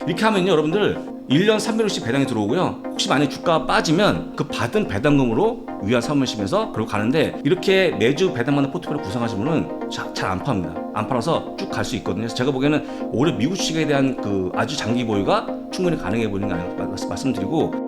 이렇게 하면요 여러분들 1년 300원씩 배당이 들어오고요. 혹시 만약에 주가가 빠지면 그 받은 배당금으로 위안 삼으시면서 그러고 가는데, 이렇게 매주 배당받는 포트폴리오 구성하시면은 잘 안 팝니다. 안 팔아서 쭉 갈 수 있거든요. 그래서 제가 보기에는 올해 미국 주식에 대한 그 아주 장기 보유가 충분히 가능해 보이는 거 아닌가 말씀드리고,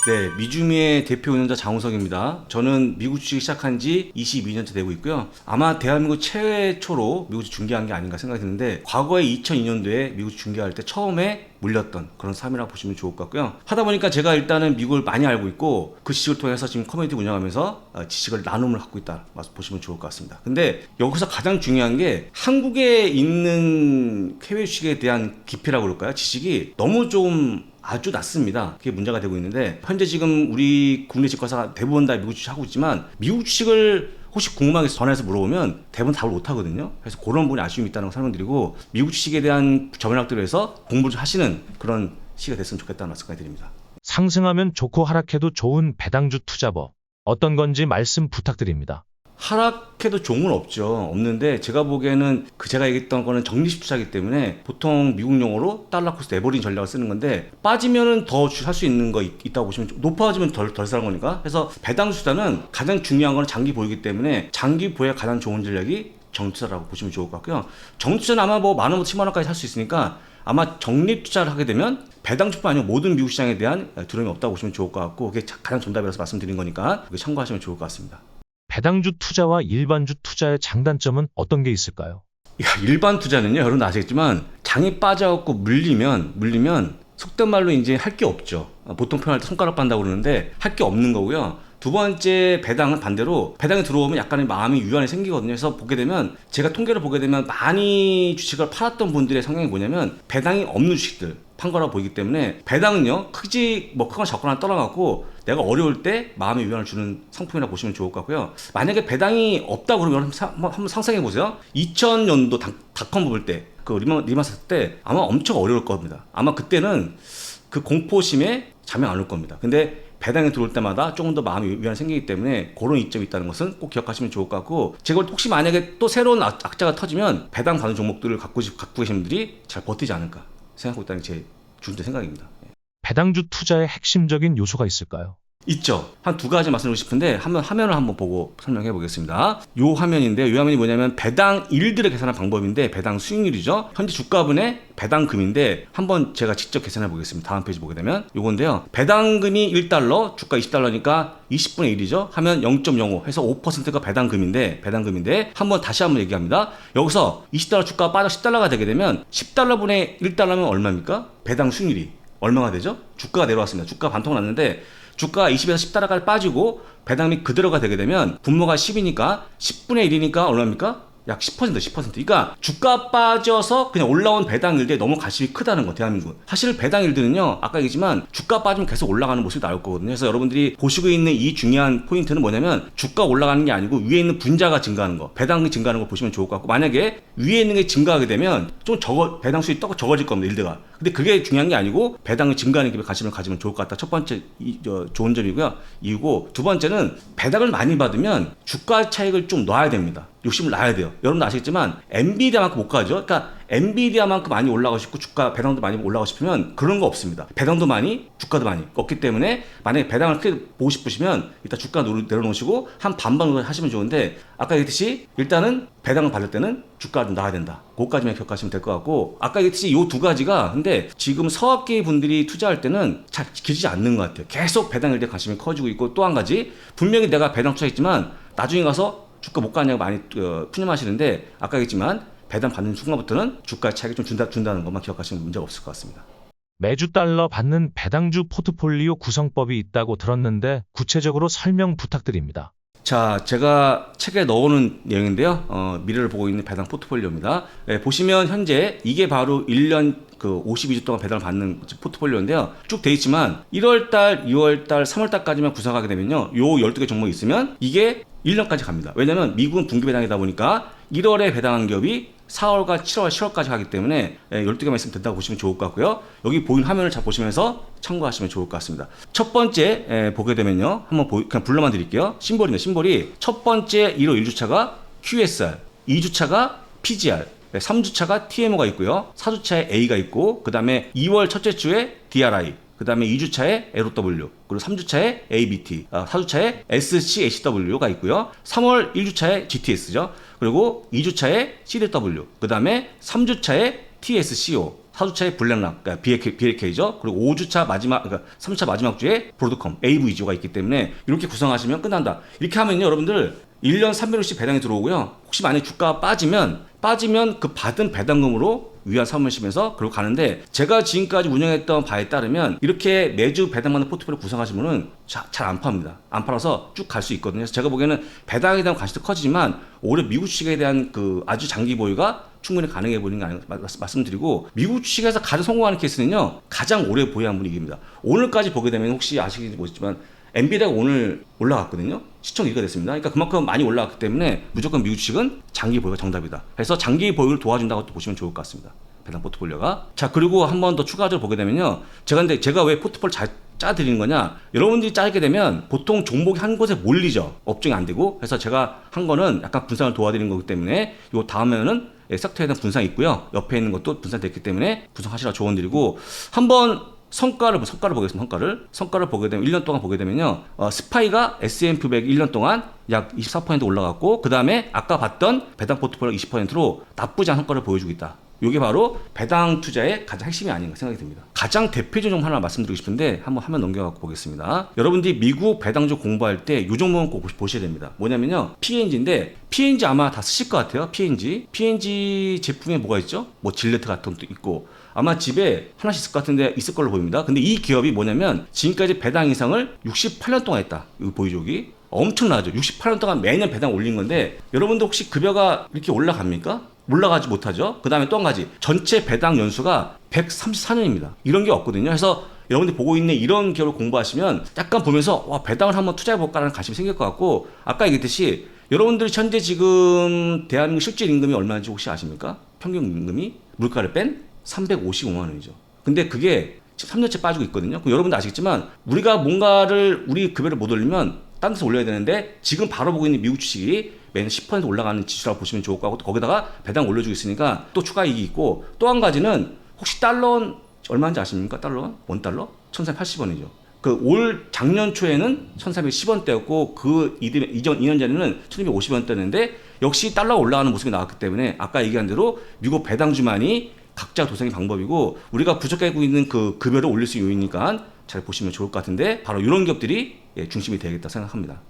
네, 미주미의 대표 운영자 장우석입니다. 저는 미국 주식 시작한 지 22년째 되고 있고요. 아마 대한민국 최초로 미국 주식 중개한 게 아닌가 생각이 드는데, 과거에 2002년도에 미국 주식 중개할 때 처음에 물렸던 그런 삶이라고 보시면 좋을 것 같고요. 하다 보니까 제가 일단은 미국을 많이 알고 있고, 그 지식을 통해서 지금 커뮤니티 운영하면서 지식을 나눔을 갖고 있다 보시면 좋을 것 같습니다. 근데 여기서 가장 중요한 게, 한국에 있는 해외 주식에 대한 깊이라고 그럴까요? 지식이 너무 좀 아주 낮습니다. 그게 문제가 되고 있는데, 현재 지금 우리 국내 증권사가 대부분 다 미국 주식 하고 있지만, 미국 주식을 혹시 궁금하게 전화해서 물어보면 대부분 답을 못 하거든요. 그래서 그런 부분이 아쉬움이 있다는 걸 설명드리고, 미국 주식에 대한 전문학들을 해서 공부를 좀 하시는 그런 시기가 됐으면 좋겠다는 말씀까지 드립니다. 상승하면 좋고 하락해도 좋은 배당주 투자법. 어떤 건지 말씀 부탁드립니다. 하락해도 좋은 건 없는데, 제가 보기에는 제가 얘기했던 거는 적립식 투자이기 때문에 보통 미국 용어로 달러 코스트 에버리지 전략을 쓰는 건데, 빠지면은 더 살 수 있는 거 있다고 보시면, 높아지면 덜 사는 거니까. 그래서 배당 투자는 가장 중요한 건 장기 보유이기 때문에, 장기 보유에 가장 좋은 전략이 정투자라고 보시면 좋을 것 같고요. 정투자는 아마 뭐 만원부터 10만원까지 살 수 있으니까, 아마 적립 투자를 하게 되면 배당주뿐 아니고 모든 미국 시장에 대한 두려움이 없다고 보시면 좋을 것 같고, 그게 가장 정답이라서 말씀드린 거니까 그게 참고하시면 좋을 것 같습니다. 배당주 투자와 일반주 투자의 장단점은 어떤 게 있을까요? 일반 투자는요, 여러분 아시겠지만 장이 빠져갖고 물리면 속된 말로 이제 할 게 없죠. 보통 표현할 때 손가락 빤다고 그러는데 할 게 없는 거고요. 두 번째 배당은 반대로, 배당이 들어오면 약간의 마음이 유한이 생기거든요. 그래서 보게 되면, 제가 통계를 보게 되면 많이 주식을 팔았던 분들의 성향이 뭐냐면 배당이 없는 주식들 판 거라고 보이기 때문에, 배당은요 크거나 작거나 떠나갖고 내가 어려울 때 마음의 위안을 주는 상품이라고 보시면 좋을 것 같고요. 만약에 배당이 없다고 그러면 한번 상상해 보세요. 2000년도 닷컴 부을 때, 그 리만 샀을 때 아마 엄청 어려울 겁니다. 아마 그때는 그 공포심에 잠이 안 올 겁니다. 근데 배당이 들어올 때마다 조금 더 마음의 위안이 생기기 때문에, 그런 이점이 있다는 것은 꼭 기억하시면 좋을 것 같고, 제가 혹시 만약에 또 새로운 악재가 터지면 배당 받는 종목들을 갖고 계신 분들이 잘 버티지 않을까 생각하고 있다는 게 제 주된 생각입니다. 배당주 투자의 핵심적인 요소가 있을까요? 있죠. 한 두 가지 말씀드리고 싶은데, 화면을 한번 보고 설명해 보겠습니다. 요 화면인데요. 이 화면이 뭐냐면 배당 일들을 계산한 방법인데, 배당 수익률이죠. 현재 주가분의 배당금인데, 한번 제가 직접 계산해 보겠습니다. 다음 페이지 보게 되면 요건데요. 배당금이 1달러, 주가 20달러니까 20분의 1이죠. 하면 0.05 해서 5%가 배당금인데, 한번 다시 한번 얘기합니다. 여기서 20달러 주가가 빠져 10달러가 되게 되면 10달러분의 1달러면 얼마입니까? 배당 수익률이 얼마가 되죠? 주가가 내려왔습니다. 주가가 반토막 났는데, 주가가 20에서 10달러까지 빠지고 배당이 그대로가 되게 되면, 분모가 10이니까 10분의 1이니까 얼마입니까? 약 10%. 그러니까 주가 빠져서 그냥 올라온 배당 일들에 너무 관심이 크다는 거, 대한민국은. 사실 배당 일들은요, 아까 얘기했지만 주가 빠지면 계속 올라가는 모습이 나올 거거든요. 그래서 여러분들이 보시고 있는 이 중요한 포인트는 뭐냐면, 주가 올라가는 게 아니고 위에 있는 분자가 증가하는 거, 배당이 증가하는 거 보시면 좋을 것 같고, 만약에 위에 있는 게 증가하게 되면 좀 배당 수익이 적어질 겁니다, 일대가. 근데 그게 중요한 게 아니고 배당이 증가하는 게 관심을 가지면 좋을 것 같다. 첫 번째 좋은 점이고요. 이유고, 두 번째는 배당을 많이 받으면 주가 차익을 좀 놔야 됩니다. 욕심을 놔야 돼요. 여러분도 아시겠지만 엔비디아만큼 못 가죠. 그러니까 엔비디아만큼 많이 올라가고 싶고 주가 배당도 많이 올라가고 싶으면 그런 거 없습니다. 배당도 많이, 주가도 많이 없기 때문에, 만약에 배당을 크게 보고 싶으시면 일단 주가 내려놓으시고 한 반반 하시면 좋은데, 아까 얘기했듯이 일단은 배당을 받을 때는 주가가 좀 나와야 된다. 그것까지만 기억하시면 될 것 같고, 아까 얘기했듯이 이 두 가지가, 근데 지금 서학기 분들이 투자할 때는 잘 지켜지지 않는 것 같아요. 계속 배당에 대해 관심이 커지고 있고, 또 한 가지, 분명히 내가 배당 투자했지만 나중에 가서 주가 못 가냐고 많이 푸념하시는데, 아까 얘기했지만 배당 받는 순간부터는 주가 차익을 좀 준다는 것만 기억하시면 문제가 없을 것 같습니다. 매주 달러 받는 배당주 포트폴리오 구성법이 있다고 들었는데 구체적으로 설명 부탁드립니다. 자, 제가 책에 넣어놓은 내용인데요. 미래를 보고 있는 배당 포트폴리오입니다. 보시면 현재 이게 바로 1년 52주 동안 배당을 받는 포트폴리오인데요. 쭉 돼 있지만 1월달, 2월달, 3월달까지만 구성하게 되면요, 요 12개 종목이 있으면 이게 1년까지 갑니다. 왜냐면 미국은 분기 배당이다 보니까 1월에 배당한 기업이 4월과 7월, 10월까지 가기 때문에 12개만 있으면 된다고 보시면 좋을 것 같고요. 여기 보이는 화면을 잘 보시면서 참고하시면 좋을 것 같습니다. 첫 번째 보게 되면요. 한번 그냥 불러만 드릴게요. 심볼입니다. 심볼이 첫 번째 1호 1주차가 QSR, 2주차가 PGR, 3주차가 TMO가 있고요. 4주차에 A가 있고, 그 다음에 2월 첫째 주에 DRI, 그 다음에 2주차에 LOW, 그리고 3주차에 ABT, 4주차에 SCHW가 있고요. 3월 1주차에 GTS죠. 그리고 2주차에 CDW, 그 다음에 3주차에 TSCO, 4주차에 블랙락, 그러니까 BLK죠. 그리고 5주차 마지막, 그러니까 3주차 마지막 주에 브로드컴, AVGO가 있기 때문에 이렇게 구성하시면 끝난다. 이렇게 하면요, 여러분들 1년 300원씩 배당이 들어오고요. 혹시 만약에 주가가 빠지면 그 받은 배당금으로 위안 삼으시면서 그러고 가는데, 제가 지금까지 운영했던 바에 따르면 이렇게 매주 배당받는 포트폴리오 구성하시면은 잘 안 팝니다. 안 팔아서 쭉 갈 수 있거든요. 그래서 제가 보기에는 배당에 대한 관심도 커지지만 올해 미국 주식에 대한 그 아주 장기 보유가 충분히 가능해 보이는 게 아닌가 말씀드리고, 미국 주식에서 가장 성공하는 케이스는요, 가장 오래 보유한 분이 이깁니다. 오늘까지 보게 되면 혹시 아시는지 모르겠지만 엔비디아가 오늘 올라갔거든요. 시총 1위가 됐습니다. 그러니까 그만큼 많이 올라갔기 때문에 무조건 미국 주식은 장기 보유가 정답이다. 그래서 장기 보유를 도와준다고 또 보시면 좋을 것 같습니다. 배당 포트폴리오가. 자, 그리고 한 번 더 추가적으로 보게 되면요. 제가 왜 포트폴리오 잘 짜드리는 거냐? 여러분들이 짜게 되면 보통 종목이 한 곳에 몰리죠. 업종이 안 되고. 그래서 제가 한 거는 약간 분산을 도와드리는 거기 때문에 요 다음에는 섹터에 대한 분산이 있고요. 옆에 있는 것도 분산됐기 때문에 분석하시라 조언드리고, 한번 성과를 보겠습니다. 성과를 보게 되면 1년 동안 보게 되면요. 스파이가 S&P 500 1년 동안 약 24% 올라갔고, 그 다음에 아까 봤던 배당 포트폴리오 20%로 나쁘지 않은 성과를 보여주고 있다. 이게 바로 배당 투자의 가장 핵심이 아닌가 생각이 듭니다. 가장 대표적인 종목 하나 말씀드리고 싶은데 한번 화면 넘겨갖고 보겠습니다. 여러분들이 미국 배당주 공부할 때 이 종목은 꼭 보셔야 됩니다. 뭐냐면요, P&G인데, P&G 아마 다 쓰실 것 같아요. P&G 제품에 뭐가 있죠? 뭐 질레트 같은 것도 있고, 아마 집에 하나씩 있을 것 같은데 있을 걸로 보입니다. 근데 이 기업이 뭐냐면 지금까지 배당 이상을 68년 동안 했다. 이 보유족이 엄청나죠. 68년 동안 매년 배당 올린 건데, 여러분들 혹시 급여가 이렇게 올라갑니까? 올라가지 못하죠. 그 다음에 또 한 가지, 전체 배당 연수가 134년입니다. 이런 게 없거든요. 그래서 여러분들이 보고 있는 이런 기업을 공부하시면 약간 보면서 와, 배당을 한번 투자해볼까라는 관심이 생길 것 같고, 아까 얘기했듯이 여러분들이 현재 지금 대한민국 실질 임금이 얼마인지 혹시 아십니까? 평균 임금이 물가를 뺀 355만 원이죠. 근데 그게 지금 3년째 빠지고 있거든요. 그럼 여러분도 아시겠지만 우리가 뭔가를 우리 급여를 못 올리면 딴 데서 올려야 되는데, 지금 바로 보고 있는 미국 주식이 매년 10% 올라가는 지수라고 보시면 좋을 것 같고, 거기다가 배당 올려주고 있으니까 또 추가 이익이 있고, 또 한 가지는 혹시 달러원 얼마인지 아십니까? 달러원? $1? 1380원이죠. 그 올 작년 초에는 1410원대였고 그 이전 2년 전에는 1250원대였는데 역시 달러가 올라가는 모습이 나왔기 때문에 아까 얘기한 대로 미국 배당주만이 각자 도생의 방법이고, 우리가 부족하고 있는 그 급여를 올릴 수 있는 요인이니까 잘 보시면 좋을 것 같은데, 바로 이런 기업들이 중심이 되겠다 생각합니다.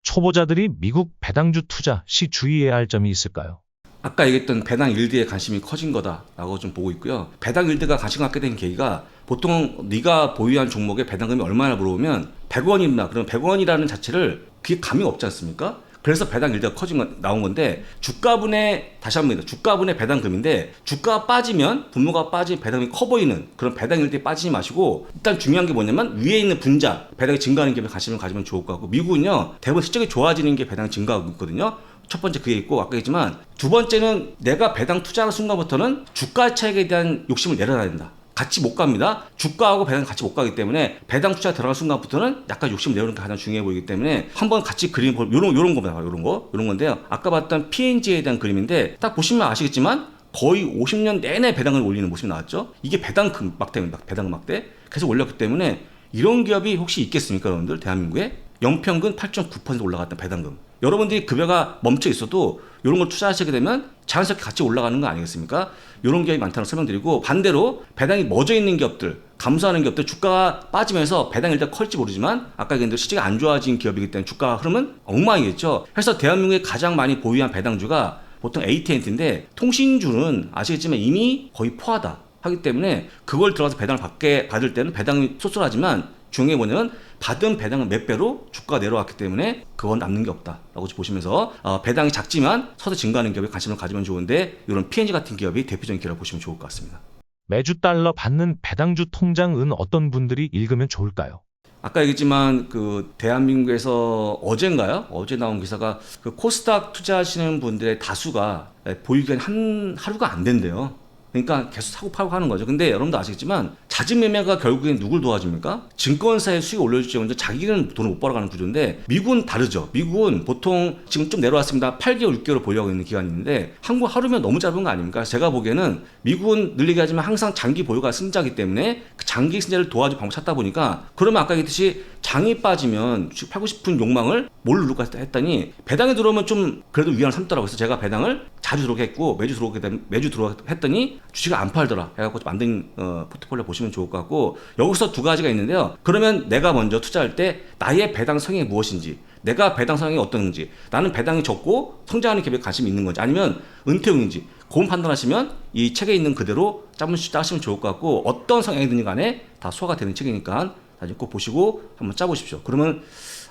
초보자들이 미국 배당주 투자 시 주의해야 할 점이 있을까요? 아까 얘기했던 배당 일드에 관심이 커진 거다라고 좀 보고 있고요. 배당 일드가 관심 갖게 된 계기가, 보통 네가 보유한 종목의 배당금이 얼마나 물어보면 100원이나, 그러면 100원이라는 자체를 그게 감이 없지 않습니까? 그래서 배당 일드가 나온 건데, 주가분의, 다시 한번 주가분의 배당금인데, 주가가 빠지면 분모가 빠진 배당이 커 보이는 그런 배당 일드에 빠지지 마시고, 일단 중요한 게 뭐냐면 위에 있는 분자 배당이 증가하는 기업에 관심을 가지면 좋을 것 같고, 미국은요 대부분 실적이 좋아지는 게 배당이 증가하고 있거든요. 첫 번째 그게 있고, 아까 했지만 두 번째는 내가 배당 투자하는 순간부터는 주가 차익에 대한 욕심을 내려놔야 된다. 같이 못 갑니다. 주가하고 배당 같이 못 가기 때문에 배당 투자 들어갈 순간부터는 약간 욕심을 내려놓는 게 가장 중요해 보이기 때문에 한번 같이 그림 요런 겁니다. 요런 건데요. 아까 봤던 P&G에 대한 그림인데, 딱 보시면 아시겠지만 거의 50년 내내 배당을 올리는 모습이 나왔죠. 이게 배당 막대입니다. 배당 막대. 계속 올렸기 때문에 이런 기업이 혹시 있겠습니까, 여러분들? 대한민국에 연평균 8.9% 올라갔던 배당금. 여러분들이 급여가 멈춰 있어도 이런 걸 투자하시게 되면 자연스럽게 같이 올라가는 거 아니겠습니까? 이런 기업이 많다는 설명드리고, 반대로 배당이 멎어 있는 기업들, 감소하는 기업들, 주가가 빠지면서 배당이 일단 커질지 모르지만 아까 얘기한 대로 실적이 안 좋아진 기업이기 때문에 주가 흐름은 엉망이겠죠. 그래서 대한민국에 가장 많이 보유한 배당주가 보통 AT&T인데, 통신주는 아시겠지만 이미 거의 포화다 하기 때문에 그걸 들어가서 배당을 받을 때는 배당이 쏠쏠하지만, 중요한 게 뭐냐면 받은 배당은 몇 배로 주가가 내려왔기 때문에 그건 남는 게 없다라고 보시면서 배당이 작지만 서서히 증가하는 기업에 관심을 가지면 좋은데, 이런 P&G 같은 기업이 대표적인 기업을 보시면 좋을 것 같습니다. 매주 달러 받는 배당주 통장은 어떤 분들이 읽으면 좋을까요? 아까 얘기했지만 그 대한민국에서 어젠가요? 어제 나온 기사가 그 코스닥 투자하시는 분들의 다수가 보유기간이 한 하루가 안 된대요. 그러니까 계속 사고 팔고 하는 거죠. 근데 여러분도 아시겠지만 잦은 매매가 결국엔 누굴 도와줍니까? 증권사의 수익 올려주지 먼저 자기는 돈을 못 벌어가는 구조인데 미국은 다르죠. 미국은 보통 지금 좀 내려왔습니다. 8개월, 6개월 보유하고 있는 기간이 있는데 한국 하루면 너무 짧은 거 아닙니까? 제가 보기에는 미국은 늘 얘기하지만 항상 장기 보유가 승자이기 때문에 그 장기 승자를 도와줄 방법 찾다 보니까 그러면 아까 얘기했듯이 장이 빠지면 주식 팔고 싶은 욕망을 뭘 누를까 했더니 배당에 들어오면 좀 그래도 위안을 삼더라고요. 그래서 제가 배당을 자주 들어오게 했고 매주 들어오게 했더니 주식을 안 팔더라 해갖고 만든 포트폴리오 보시면 좋을 것 같고 여기서 두 가지가 있는데요. 그러면 내가 먼저 투자할 때 나의 배당 성향이 무엇인지 내가 배당 성향이 어떤지 나는 배당이 적고 성장하는 기업에 관심이 있는 건지 아니면 은퇴용인지 그건 판단하시면 이 책에 있는 그대로 짜시면 좋을 것 같고 어떤 성향이든 간에 다 소화가 되는 책이니까 나중에 꼭 보시고 한번 짜보십시오. 그러면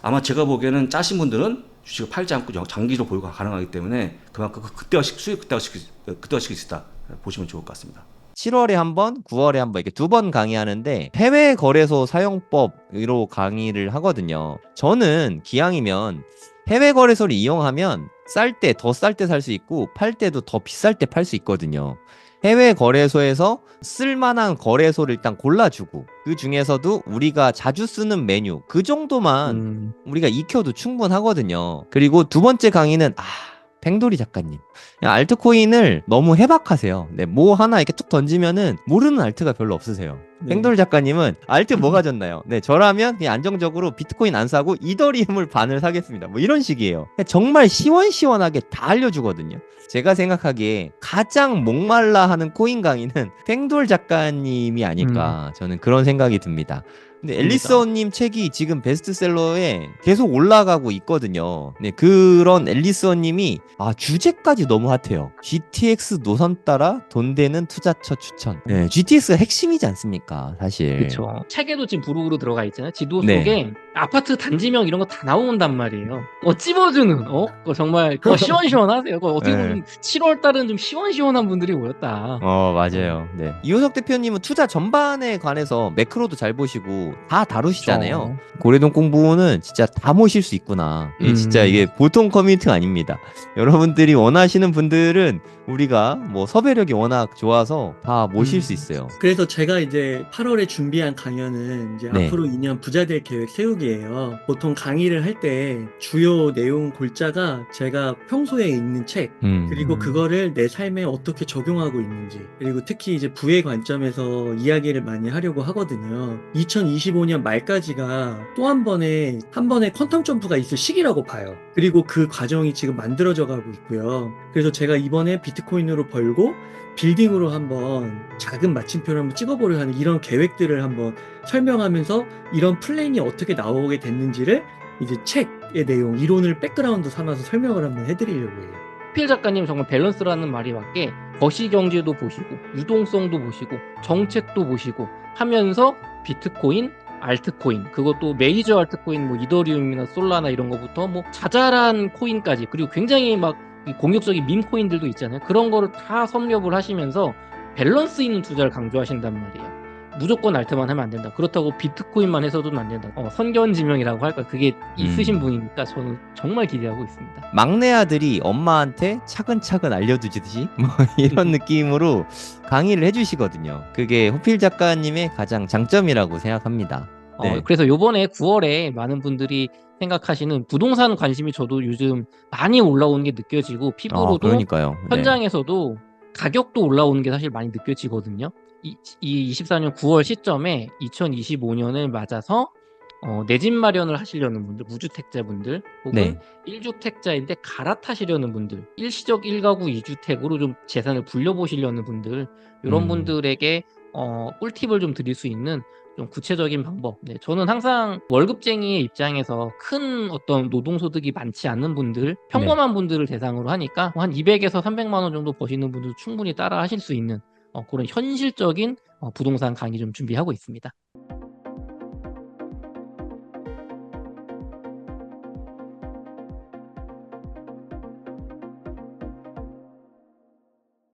아마 제가 보기에는 짜신 분들은 주식을 팔지 않고 장기로 보유가 가능하기 때문에 그만큼 수익 극대화시킬 수 있다 보시면 좋을 것 같습니다. 7월에 한 번, 9월에 한 번 이렇게 두 번 강의하는데 해외 거래소 사용법으로 강의를 하거든요. 저는 기왕이면 해외 거래소를 이용하면 더 쌀 때 살 수 있고 팔 때도 더 비쌀 때 팔 수 있거든요. 해외 거래소에서 쓸만한 거래소를 일단 골라주고 그 중에서도 우리가 자주 쓰는 메뉴 그 정도만 우리가 익혀도 충분하거든요. 그리고 두 번째 강의는 팽돌이 작가님 알트코인을 너무 해박하세요. 네, 뭐 하나 이렇게 툭 던지면은 모르는 알트가 별로 없으세요. 네. 팽돌이 작가님은 알트 뭐 가졌나요? 네, 저라면 그냥 안정적으로 비트코인 안 사고 이더리움을 반을 사겠습니다. 뭐 이런 식이에요. 정말 시원시원하게 다 알려주거든요. 제가 생각하기에 가장 목말라 하는 코인 강의는 팽돌 작가님이 아닐까 저는 그런 생각이 듭니다. 근데 앨리스원님 책이 지금 베스트셀러에 계속 올라가고 있거든요. 네, 그런 앨리스원님이 주제까지 너무 핫해요. GTX 노선 따라 돈 되는 투자처 추천. 네, GTX가 핵심이지 않습니까, 사실. 그렇죠. 책에도 지금 부록으로 들어가 있잖아요. 지도 네. 속에 아파트 단지명 이런 거 다 나온단 말이에요. 찝어주는 그거 정말 시원시원하세요. 그거 어떻게 보면 네. 7월 달은 좀 시원시원한 분들이 모였다. 맞아요. 네. 이호석 대표님은 투자 전반에 관해서 매크로도 잘 보시고 다 다루시잖아요. 고래동 공부는 진짜 다 모실 수 있구나. 진짜 이게 보통 커뮤니티가 아닙니다. 여러분들이 원하시는 분들은 우리가 뭐 섭외력이 워낙 좋아서 다 모실 수 있어요. 그래서 제가 이제 8월에 준비한 강연은 이제 네. 앞으로 2년 부자될 계획 세우기예요. 보통 강의를 할 때 주요 내용 골자가 제가 평소에 읽는 책, 그리고 그거를 내 삶에 어떻게 적용하고 있는지, 그리고 특히 이제 부의 관점에서 이야기를 많이 하려고 하거든요. 2025년 말까지가 또 한 번의 퀀텀 점프가 있을 시기라고 봐요. 그리고 그 과정이 지금 만들어져 가고 있고요. 그래서 제가 이번에 비트코인으로 벌고 빌딩으로 한번 작은 마침표를 한번 찍어보려 하는 이런 계획들을 한번 설명하면서 이런 플랜이 어떻게 나오게 됐는지를 이제 책의 내용, 이론을 백그라운드 삼아서 설명을 한번 해드리려고 해요. 필 작가님 정말 밸런스라는 말이 맞게 거시경제도 보시고 유동성도 보시고 정책도 보시고 하면서 비트코인, 알트코인, 그것도 메이저 알트코인 뭐 이더리움이나 솔라나 이런 거부터 뭐 자잘한 코인까지, 그리고 굉장히 막 공격적인 밈 코인들도 있잖아요. 그런 거를 다 섭렵을 하시면서 밸런스 있는 투자를 강조하신단 말이에요. 무조건 알트만 하면 안 된다. 그렇다고 비트코인만 해서도 안 된다. 선견지명이라고 할까? 그게 있으신 분이니까 저는 정말 기대하고 있습니다. 막내 아들이 엄마한테 차근차근 알려주듯이 뭐 이런 느낌으로 강의를 해주시거든요. 그게 호필 작가님의 가장 장점이라고 생각합니다. 네. 그래서 요번에 9월에 많은 분들이 생각하시는 부동산 관심이 저도 요즘 많이 올라오는 게 느껴지고 피부로도 그러니까요. 현장에서도 가격도 올라오는 게 사실 많이 느껴지거든요. 이 24년 9월 시점에 2025년을 맞아서 내 집 마련을 하시려는 분들, 무주택자분들 혹은 네. 1주택자인데 갈아타시려는 분들, 일시적 1가구 2주택으로 좀 재산을 불려보시려는 분들, 이런 분들에게 꿀팁을 좀 드릴 수 있는 좀 구체적인 방법. 네, 저는 항상 월급쟁이의 입장에서 큰 어떤 노동소득이 많지 않은 분들, 평범한 분들을 대상으로 하니까 한 200에서 300만 원 정도 버시는 분들 충분히 따라 하실 수 있는 그런 현실적인 부동산 강의 좀 준비하고 있습니다.